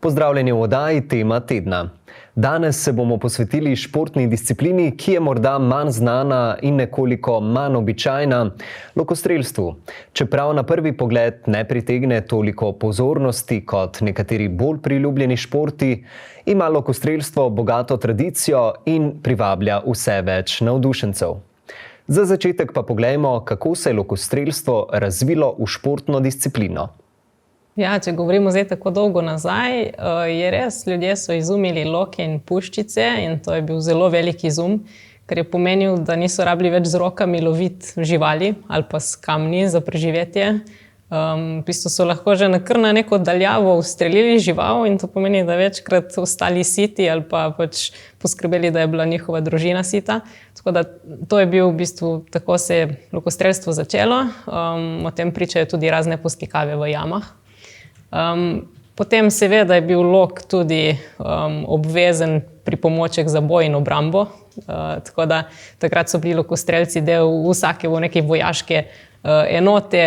Pozdravljeni v oddaji Tema tedna. Danes se bomo posvetili športni disciplini, ki je morda manj znana in nekoliko manj običajna, lokostrelstvu. Čeprav na prvi pogled ne pritegne toliko pozornosti kot nekateri bolj priljubljeni športi, ima lokostrelstvo bogato tradicijo in privablja vse več navdušencev. Za začetek pa poglejmo, kako se je lokostrelstvo razvilo v športno disciplino. Ja, če govorimo zdaj tako dolgo nazaj, je res, ljudje so izumili loke in puščice in to je bil zelo velik izum, ker je pomenil, da niso rabili več z rokami loviti živali ali pa s kamni za preživetje. V bistvu so lahko že kar na neko daljavo ustrelili žival in to pomeni, da večkrat ostali siti ali pa poskrbeli, da je bila njihova družina sita. Tako da to je bil v bistvu, tako se je lokostrelstvo začelo. O tem pričajo tudi razne poslikave v jamah. Potem seveda je bil lok tudi obvezen pripomoček za boj in obrambo. Tako da takrat so bili lokostrelci del vsake neke vojaške enote.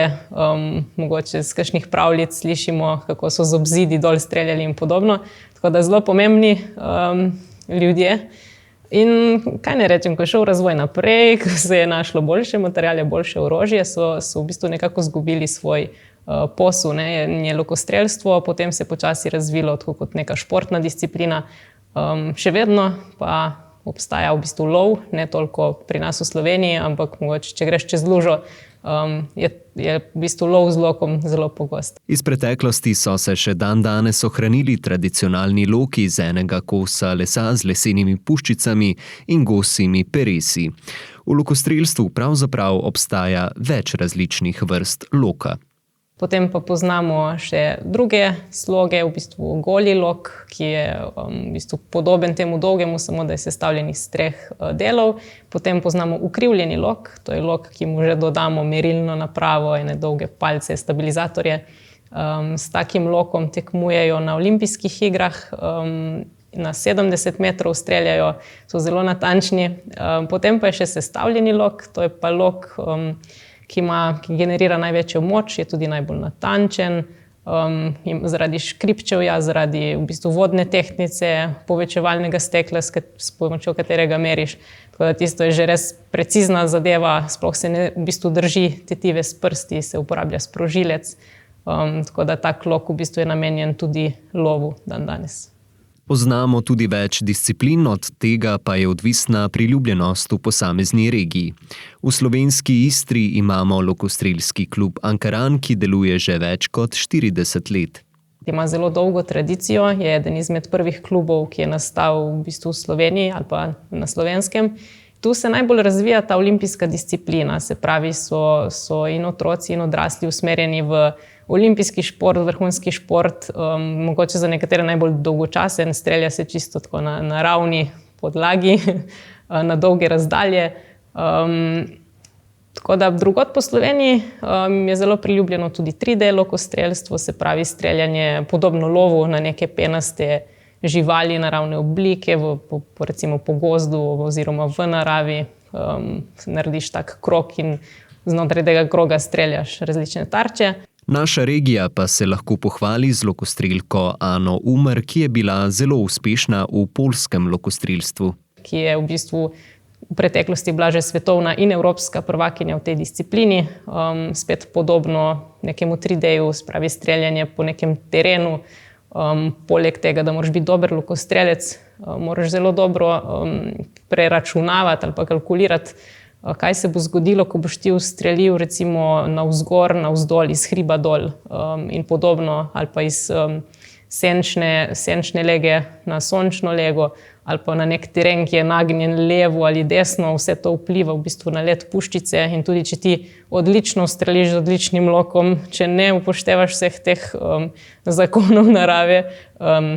Mogoče z kakšnih pravljic slišimo, kako so z obzidi dol streljali in podobno. Tako da zelo pomembni ljudje. In kaj ne rečem, ko je šel razvoj naprej, ko se je našlo boljše materiale, boljše orožje, so v bistvu nekako izgubili svoj posel, je lokostrelstvo, potem se je počasi razvilo tako kot neka športna disciplina. Še vedno pa obstaja v bistvu lov, ne toliko pri nas v Sloveniji, ampak mogoče, če greš čez lužo, je v bistvu lov z lokom zelo pogost. Iz preteklosti so se še danes ohranili tradicionalni loki iz enega kosa lesa z lesenimi puščicami in gosjimi peresi. V lokostrelstvu pravzaprav obstaja več različnih vrst loka. Potem pa poznamo še druge sloge, v bistvu goli lok, ki je v bistvu podoben temu dolgemu, samo da je sestavljen iz 3 delov. Potem poznamo ukrivljeni lok, to je lok, ki mu že dodamo merilno napravo, ene dolge palce, stabilizatorje. S takim lokom tekmujejo na olimpijskih igrah, na 70 metrov streljajo, so zelo natančni. Potem pa je še sestavljeni lok, to je pa lok, ki generira največjo moč, je tudi najbolj natančen, zaradi škripčevja, zaradi v bistvu vodne tehtnice, povečevalnega stekla, s pomočjo katerega meriš. Tako da tisto je že res precizna zadeva, sploh se ne v bistvu drži tetive s prsti, se uporablja sprožilec. Tako da tak lok v bistvu je namenjen tudi lovu dandanes. Poznamo tudi več disciplin, od tega pa je odvisna priljubljenost v posamezni regiji. V slovenski Istri imamo lokostrelski klub Ankaran, ki deluje že več kot 40 let. Ima zelo dolgo tradicijo, je eden izmed prvih klubov, ki je nastal v bistvu v Sloveniji ali pa na Slovenskem. Tu se najbolj razvija ta olimpijska disciplina, se pravi, so in otroci in odrasli usmerjeni v olimpijski šport, vrhunski šport, mogoče za nekatere najbolj dolgočasen, strelja se čisto tako na ravni podlagi, na dolge razdalje. Tako da drugod po Sloveniji je zelo priljubljeno tudi 3D lokostrelstvo, se pravi streljanje podobno lovu na neke penaste živali, naravne oblike, recimo po gozdu oziroma v naravi. Narediš tak krog in znotraj tega kroga streljaš različne tarče. Naša regija pa se lahko pohvali z lokostrelko Ano Umar, ki je bila zelo uspešna v poljskem lokostrelstvu. Ki je v bistvu v preteklosti bila že svetovna in evropska prvakinja v tej disciplini. Spet podobno nekemu 3D-ju, spravi streljanje po nekem terenu. Poleg tega, da moraš biti dober lokostrelec, moraš zelo dobro preračunavati ali pa kalkulirati, kaj se bo zgodilo, ko boš ti ustrelil recimo navzgor, navzdol, iz hriba dol in podobno, ali pa iz senčne lege na sončno lego, ali pa na nek teren, ki je nagnjen levo ali desno. Vse to vpliva v bistvu na let puščice in tudi, če ti odlično ustreliš z odličnim lokom, če ne upoštevaš vseh teh zakonov narave,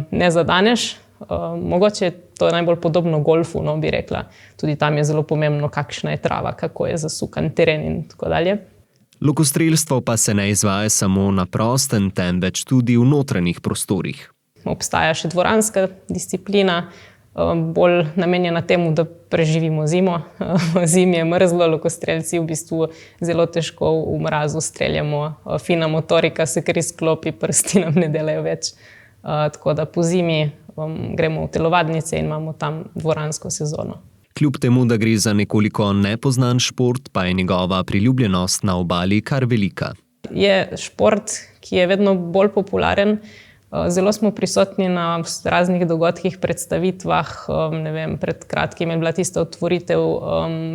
ne zadaneš. Mogoče je to najbolj podobno golfu, bi rekla. Tudi tam je zelo pomembno, kakšna je trava, kako je zasukan teren in tako dalje. Lokostrelstvo pa se ne izvaja samo na prostem, temveč tudi v notranjih prostorih. Obstaja še dvoranska disciplina, bolj namenjena temu, da preživimo zimo. Zimi je mrzlo, lokostrelci v bistvu zelo težko v mrazu streljamo. Fina motorika se kar izklopi, prsti nam ne delajo več. tako da po zimi gremo v telovadnice in imamo tam dvoransko sezono. Kljub temu, da gre za nekoliko nepoznan šport, pa je njegova priljubljenost na obali kar velika. Je šport, ki je vedno bolj popularen. Zelo smo prisotni na raznih dogodkih, predstavitvah. Ne vem, pred kratkim je bila tista otvoritev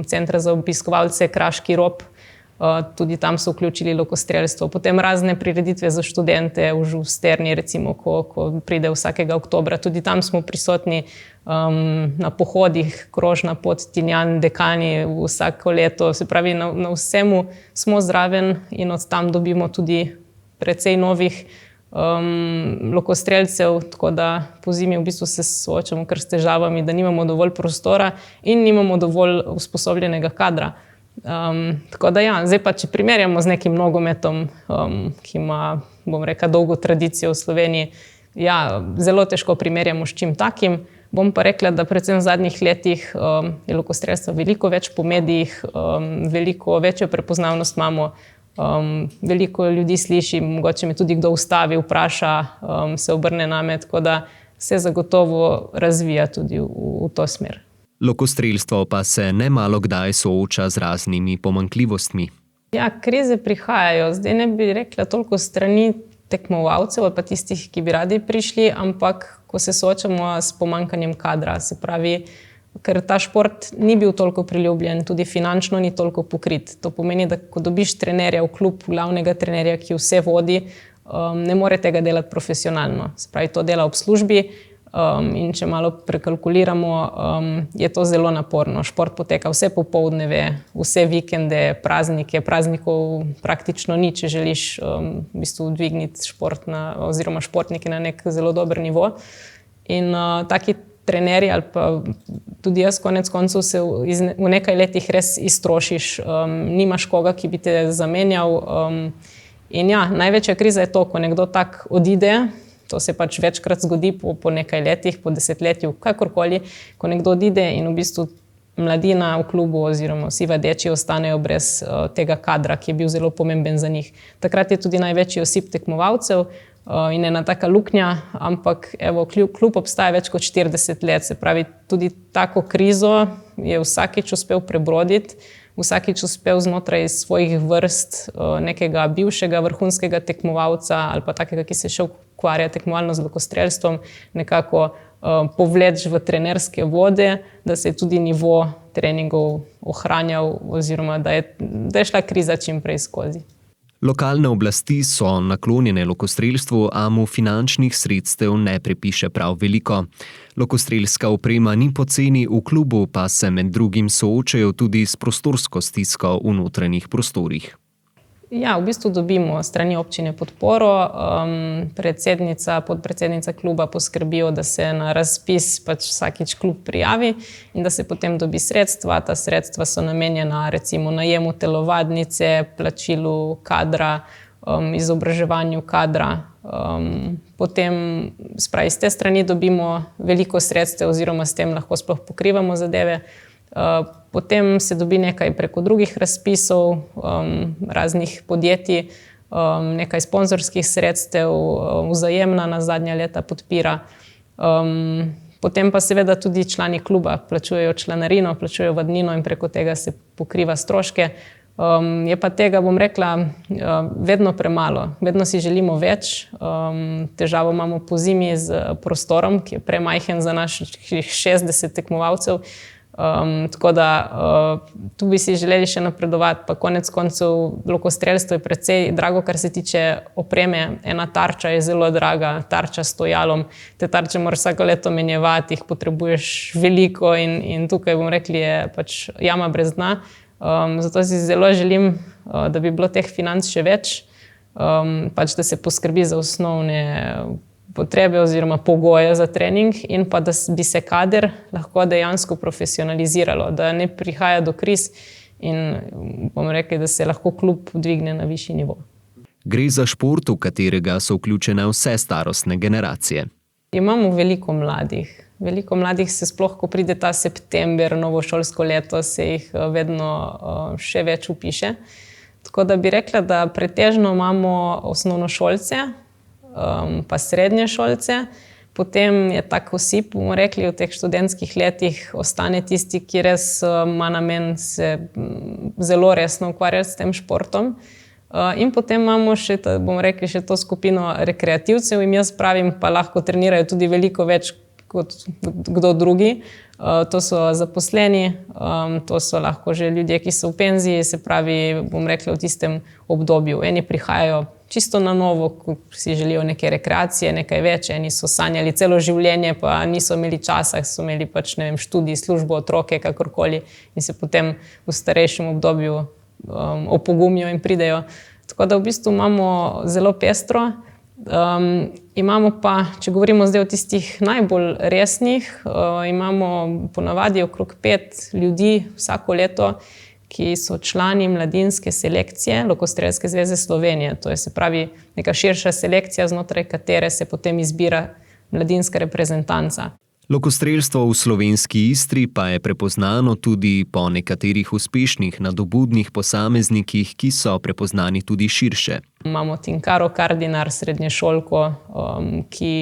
centra za obiskovalce Kraški rob. Tudi tam so vključili lokostrelstvo. Potem razne prireditve za študente v Žusterni, recimo, ko pride vsakega oktobra. Tudi tam smo prisotni na pohodih, krožna pot Tinjan, Dekani vsako leto. Se pravi, na vsemu smo zraven in od tam dobimo tudi precej novih lokostrelcev, tako da po zimi v bistvu se soočamo kar s težavami, da nimamo dovolj prostora in nimamo dovolj usposobljenega kadra. Tako da ja, zdaj pa, če primerjamo z nekim nogometom, ki ima, bom rekla, dolgo tradicijo v Sloveniji, ja, zelo težko primerjamo s čim takim. Bom pa rekla, da predvsem v zadnjih letih je lokostrelstva veliko več po medijih, veliko večjo prepoznavnost imamo, veliko ljudi sliši, mogoče me tudi kdo ustavi, vpraša, se obrne name, tako da se zagotovo razvija tudi v to smer. Lokostrelstvo pa se ne malo kdaj sooča z raznimi pomanjkljivostmi. Ja, krize prihajajo. Zdaj ne bi rekla toliko strani tekmovalcev ali pa tistih, ki bi radi prišli, ampak ko se soočamo s pomanjkanjem kadra, se pravi, ker ta šport ni bil toliko priljubljen, tudi finančno ni toliko pokrit. To pomeni, da ko dobiš trenerja v klub, glavnega trenerja, ki vse vodi, ne more tega delati profesionalno. Se pravi, to dela ob službi. In če malo prekalkuliramo, je to zelo naporno. Šport poteka vse popoldneve, vse vikende, praznike. Praznikov praktično ni, če želiš v bistvu dvigniti oziroma športnike na nek zelo dober nivo. In taki trenerji ali pa tudi jaz konec koncev se v nekaj letih res iztrošiš. Nimaš koga, ki bi te zamenjal. In ja, največja kriza je to, ko nekdo tak odide. To se pač večkrat zgodi po nekaj letih, po desetletju, kakorkoli, ko nekdo odide in v bistvu mladina v klubu oziroma vsi vadeči ostanejo brez tega kadra, ki je bil zelo pomemben za njih. Takrat je tudi največji osip tekmovalcev in ena taka luknja, ampak evo, klub obstaja več kot 40 let, se pravi, tudi tako krizo je vsakič uspel prebroditi, vsakič uspel znotraj svojih vrst nekega bivšega vrhunskega tekmovalca ali pa takega, ki se še ukvarja tekmovalno z lokostrelstvom, nekako povleči v trenerske vode, da se je tudi nivo treningov ohranjal oziroma da je šla kriza čim prej skozi. Lokalne oblasti so naklonjene lokostrelstvu, a mu finančnih sredstev ne pripiše prav veliko. Lokostrelska oprema ni poceni, v klubu pa se med drugim soočajo tudi s prostorsko stisko v notranjih prostorih. Ja, v bistvu dobimo strani občine podporo. Predsednica, podpredsednica kluba poskrbijo, da se na razpis pač vsakič klub prijavi in da se potem dobi sredstva. Ta sredstva so namenjena recimo najemu telovadnice, plačilu kadra, izobraževanju kadra. Potem spravi, z te strani dobimo veliko sredstev oziroma s tem lahko sploh pokrivamo zadeve. Potem se dobi nekaj preko drugih razpisov, raznih podjetij, nekaj sponzorskih sredstev, Vzajemna na zadnja leta podpira. Potem pa seveda tudi člani kluba plačujejo članarino, plačujejo vadnino in preko tega se pokriva stroške. Je pa tega, bom rekla, vedno premalo. Vedno si želimo več. Težavo imamo po zimi z prostorom, ki je premajhen za naših 60 tekmovalcev. Tako da tu bi si želeli še napredovati, pa konec koncev lokostrelstvo je precej drago, kar se tiče opreme. Ena tarča je zelo draga, tarča s stojalom. Te tarče moraš vsako leto menjevati, jih potrebuješ veliko in tukaj, bom rekli, je pač jama brez dna. Zato si zelo želim, da bi bilo teh financ še več, pač da se poskrbi za osnovne potrebe oziroma pogoje za trening in pa da bi se kader lahko dejansko profesionaliziralo, da ne prihaja do kriz in bom rekel, da se lahko klub dvigne na višji nivo. Gre za šport, v katerega so vključene vse starostne generacije. Imamo veliko mladih. Veliko mladih se sploh, ko pride ta september, novo šolsko leto, se jih vedno še več vpiše. Tako da bi rekla, da pretežno imamo osnovnošolce, pa srednje šolce. Potem je tak osip, bomo rekli, v teh študentskih letih ostane tisti, ki res ima namen se zelo resno ukvarjati s tem športom. In potem imamo še, bomo rekli, še to skupino rekreativcev in jaz pravim, pa lahko trenirajo tudi veliko več kot kdo drugi. To so zaposleni, to so lahko že ljudje, ki so v penziji, se pravi, bom rekla, v tistem obdobju. Eni prihajajo čisto na novo, ko si želijo neke rekreacije, nekaj več. Eni so sanjali celo življenje, pa niso imeli časa, so imeli pač, ne vem, študij, službo, otroke, kakorkoli in se potem v starejšem obdobju opogumijo in pridejo. Tako da v bistvu imamo zelo pestro. Imamo pa, če govorimo zdaj o tistih najbolj resnih, imamo ponavadi okrog 5 ljudi vsako leto, ki so člani mladinske selekcije Lokostrelske zveze Slovenije. To je, se pravi, neka širša selekcija, znotraj katere se potem izbira mladinska reprezentanca. Lokostrelstvo v slovenski Istri pa je prepoznano tudi po nekaterih uspešnih nadobudnih posameznikih, ki so prepoznani tudi širše. Imamo Tinkaro Kardinar, srednješolko, ki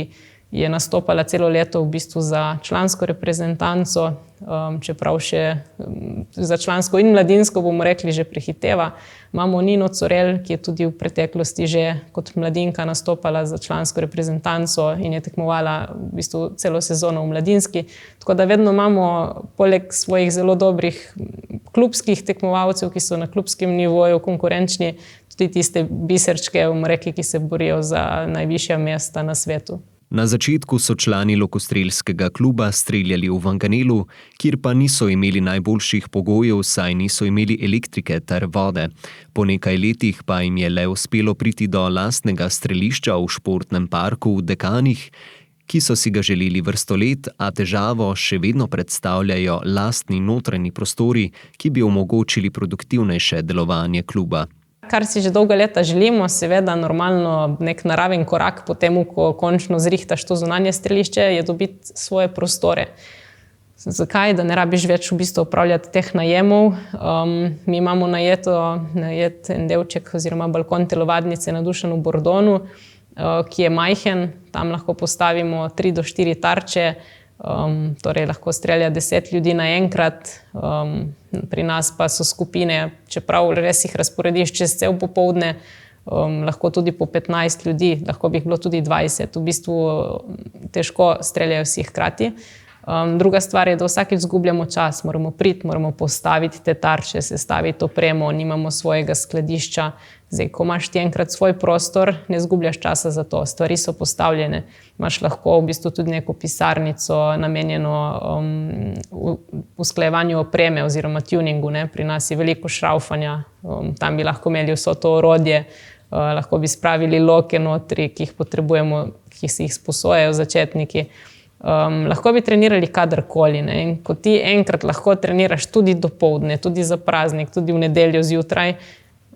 je nastopala celo leto v bistvu za člansko reprezentanco, čeprav še za člansko in mladinsko, bomo rekli, že prehiteva. Imamo Nino Corel, ki je tudi v preteklosti že kot mladinka nastopala za člansko reprezentanco in je tekmovala v bistvu celo sezono v mladinski. Tako da vedno imamo poleg svojih zelo dobrih klubskih tekmovalcev, ki so na klubskem nivoju konkurenčni, tudi tiste biserčke, bomo rekli, ki se borijo za najvišja mesta na svetu. Na začetku so člani lokostrelskega kluba streljali v Vanganelu, kjer pa niso imeli najboljših pogojev, saj niso imeli elektrike ter vode. Po nekaj letih pa jim je le uspelo priti do lastnega strelišča v športnem parku v Dekanih, ki so si ga želeli vrsto let, a težavo še vedno predstavljajo lastni notranji prostori, ki bi omogočili produktivnejše delovanje kluba. Kar si že dolga leta želimo, seveda normalno nek naraven korak po temu, ko končno zrihtaš to zunanje strelišče, je dobiti svoje prostore. Zakaj? Da ne rabiš več v bistvu upravljati teh najemov. Mi imamo najet en delček oziroma balkon telovadnice na Dušanu Bordonu, ki je majhen, tam lahko postavimo 3 do 4 tarče, torej lahko strelja 10 ljudi naenkrat. Pri nas pa so skupine, čeprav res jih razporediš čez cel popoldne, lahko tudi po 15 ljudi, lahko bi jih bilo tudi 20. V bistvu težko streljajo vsi hkrati. Druga stvar je, da vsakič izgubljamo čas, moramo priti, moramo postaviti te tarče, sestaviti opremo, nimamo svojega skladišča. Zdaj, ko imaš ti enkrat svoj prostor, ne izgubljaš časa za to, stvari so postavljene. Imaš lahko v bistvu tudi neko pisarnico namenjeno usklajevanju opreme oziroma tuningu, ne. Pri nas je veliko šraufanja, tam bi lahko imeli vso to orodje, lahko bi spravili loke notri, ki jih potrebujemo, ki si jih sposojajo začetniki. Lahko bi trenirali kadarkoli, ne. In ko ti enkrat lahko treniraš tudi dopoldne, tudi za praznik, tudi v nedeljo zjutraj,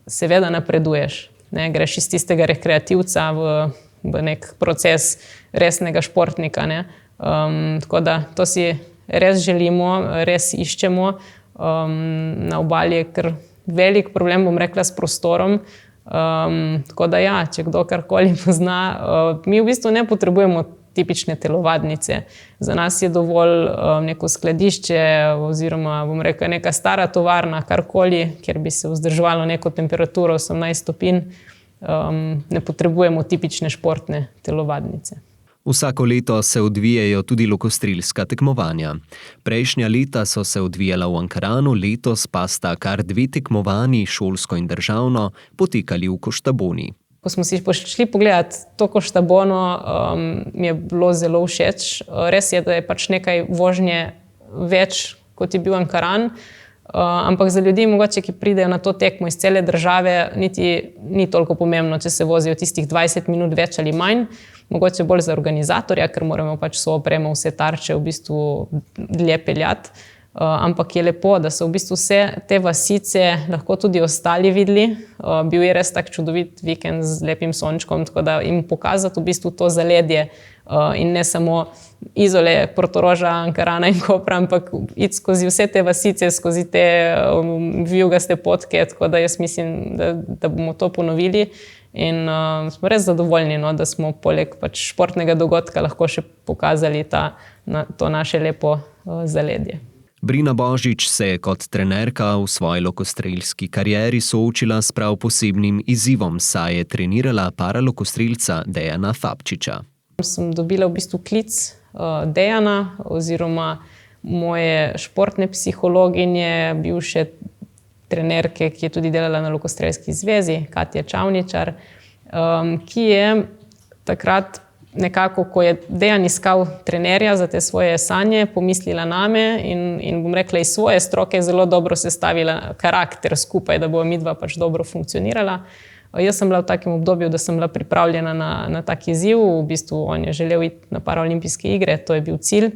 seveda napreduješ, ne. Greš iz tistega rekreativca v nek proces resnega športnika, ne. Tako da to si res želimo, res iščemo. Na Obali je kar velik problem, bom rekla, s prostorom. Tako da ja, če kdo karkoli pozna, mi v bistvu ne potrebujemo tipične telovadnice. Za nas je dovolj neko skladišče oziroma, bom rekla, neka stara tovarna, karkoli, kjer bi se vzdrževalo neko temperaturo 18 stopinj. Ne potrebujemo tipične športne telovadnice. Vsako leto se odvijajo tudi lokostrelska tekmovanja. Prejšnja leta so se odvijala v Ankaranu, letos pa sta kar 2 tekmovanji, šolsko in državno, potekali v Koštaboni. Ko smo si šli pogledati to Koštabono, mi je bilo zelo všeč. Res je, da je pač nekaj vožnje več, kot je bil Ankaran, ampak za ljudi mogoče, ki pridejo na to tekmo iz cele države, niti ni toliko pomembno, če se vozijo tistih 20 minut več ali manj. Mogoče bolj za organizatorja, ker moramo pač vso opremo, vse tarče v bistvu dlje peljati. Ampak je lepo, da so v bistvu vse te vasice lahko tudi ostali videli. Bil je res tak čudovit vikend z lepim sončkom, tako da jim pokazati v bistvu to zaledje in ne samo Izole, Portoroža, Ankarana in Kopra, ampak iti skozi vse te vasice, skozi te vijugaste potke, tako da jaz mislim, da bomo to ponovili In smo res zadovoljni, no, da smo poleg pač športnega dogodka lahko še pokazali to naše lepo zaledje. Brina Božič se je kot trenerka v svoji lokostrelski karieri soočila s prav posebnim izzivom, saj je trenirala paralokostrelca Dejana Fabčiča. Sem dobila v bistvu klic Dejana oziroma moje športne psihologinje, bivše trenerke, ki je tudi delala na Lokostrelski zvezi, Katja Čavničar, ki je takrat nekako, ko je Dejan iskal trenerja za te svoje sanje, pomislila name in bom rekla, iz svoje stroke zelo dobro sestavila karakter skupaj, da bo midva pač dobro funkcionirala. Jaz sem bila v takem obdobju, da sem bila pripravljena na tak izziv. V bistvu on je želel iti na paraolimpijske igre, to je bil cilj.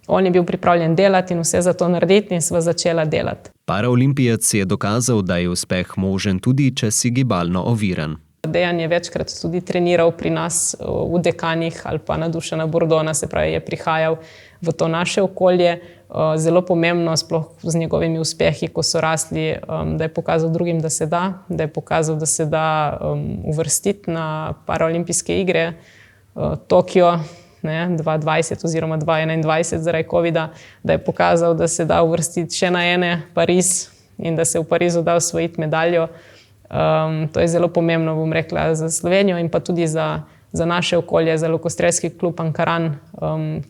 On je bil pripravljen delati in vse za to narediti in sva začela delati. Paraolimpijec je dokazal, da je uspeh možen tudi, če si gibalno oviran. Dejan je večkrat tudi treniral pri nas v Dekanih ali pa na Dušana Bordona, se pravi, je prihajal v to naše okolje. Zelo pomembno, sploh z njegovimi uspehi, ko so rasli, da je pokazal drugim, da je pokazal, da se da uvrstiti na paraolimpijske igre. Tokio 2020 oziroma 2021 zaradi covida, da je pokazal, da se da uvrstiti še na ene Pariz in da se v Parizu da osvojiti medaljo. To je zelo pomembno, bom rekla, za Slovenijo in pa tudi za naše okolje, za Lokostrelski klub Ankaran,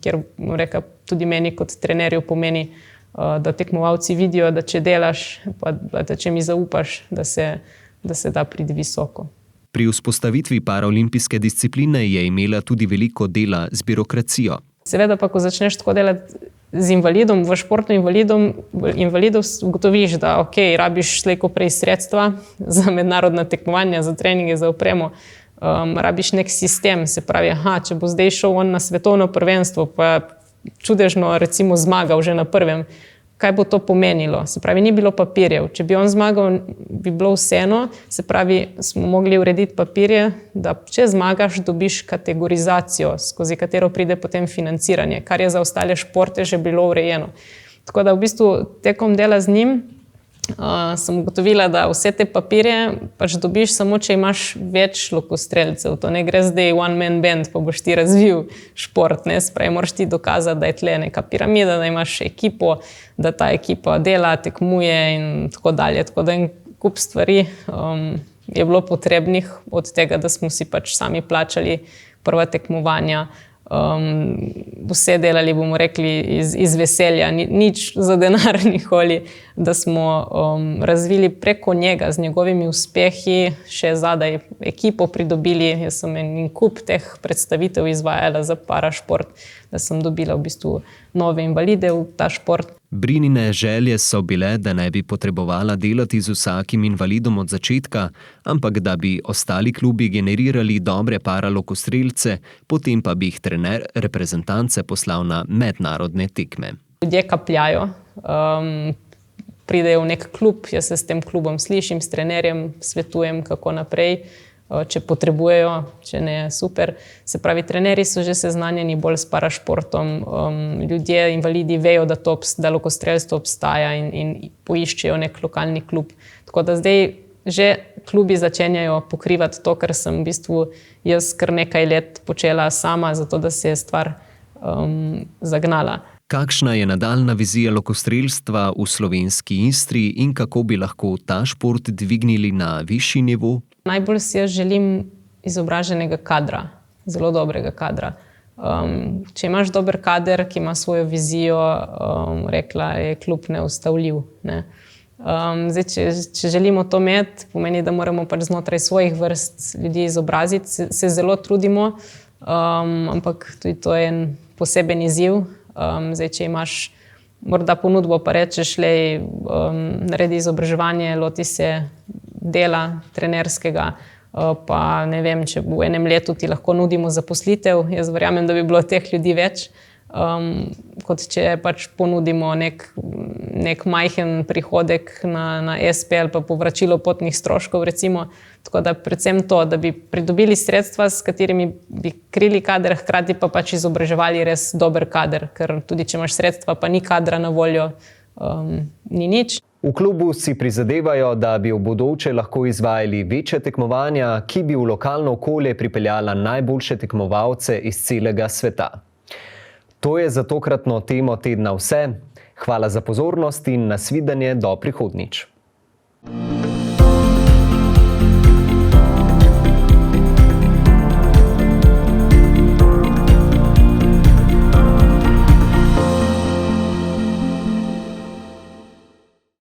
kjer, bom rekla, tudi meni kot trenerju pomeni, da tekmovalci vidijo, da če delaš, pa da če mi zaupaš, da se da priti visoko. Pri vzpostavitvi paraolimpijske discipline je imela tudi veliko dela z birokracijo. Seveda pa, ko začneš tako delati z invalidom, v športu invalidov ugotoviš, da rabiš slej ko prej sredstva za mednarodna tekmovanja, za treninge, za opremo, rabiš nek sistem, se pravi, če bo zdaj šel on na svetovno prvenstvo, pa čudežno recimo zmagal že na prvem, kaj bo to pomenilo? Se pravi, ni bilo papirjev. Če bi on zmagal, bi bilo vseeno, se pravi, smo mogli urediti papirje, da če zmagaš, dobiš kategorizacijo, skozi katero pride potem financiranje, kar je za ostale športe že bilo urejeno. Tako da v bistvu tekom dela z njim sem ugotovila, da vse te papirje pač dobiš samo, če imaš več lokostrelcev. To ne gre zdaj one man band, pa boš ti razvil šport. Spravi, moraš ti dokazati, da je tle neka piramida, da imaš ekipo, da ta ekipa dela, tekmuje in tako dalje. Tako da en kup stvari je bilo potrebnih, od tega, da smo si pač sami plačali prva tekmovanja. Vse delali, bomo rekli, iz veselja, nič za denar nikoli, da smo razvili preko njega z njegovimi uspehi, še zadaj ekipo pridobili. Jaz sem en kup teh predstavitev izvajala za parašport, da sem dobila v bistvu nove invalide v ta šport. Brinine želje so bile, da ne bi potrebovala delati z vsakim invalidom od začetka, ampak da bi ostali klubi generirali dobre paralokostrelce, potem pa bi jih trener reprezentance poslal na mednarodne tekme. Ljudje kapljajo, pridejo v nek klub, jaz se s tem klubom slišim, s trenerjem svetujem, kako naprej, če potrebujejo, če ne, super. Se pravi, trenerji so že seznanjeni bolj s parašportom, ljudje, invalidi vejo, da lokostrelstvo obstaja in poiščejo nek lokalni klub. Tako da zdaj že klubi začenjajo pokrivati to, kar sem v bistvu jaz kar nekaj let počela sama, zato da se je stvar zagnala. Kakšna je nadaljna vizija lokostrelstva v slovenski Istri in kako bi lahko ta šport dvignili na višji nivo? Najbolj si jaz želim izobraženega kadra, zelo dobrega kadra. Če imaš dober kader, ki ima svojo vizijo, rekla je klub neustavljiv. Zdaj, če želimo to imeti, pomeni, da moramo pač znotraj svojih vrst ljudi izobraziti. Se zelo trudimo, ampak tudi to je en poseben izziv. Zdaj, če imaš morda ponudbo, pa rečeš, naredi izobraževanje, loti se dela trenerskega, pa ne vem, če v enem letu ti lahko nudimo zaposlitev. Jaz verjamem, da bi bilo teh ljudi več, kot če pač ponudimo nek majhen prihodek na SP ali pa povračilo potnih stroškov, recimo. Tako da predvsem to, da bi pridobili sredstva, s katerimi bi krili kader, hkrati pa pač izobraževali res dober kader, ker tudi če imaš sredstva, pa ni kadra na voljo, ni nič. V klubu si prizadevajo, da bi v bodoče lahko izvajali večje tekmovanja, ki bi v lokalno okolje pripeljala najboljše tekmovalce iz celega sveta. To je za tokratno temo tedna vse. Hvala za pozornost in nasvidenje do prihodnjič.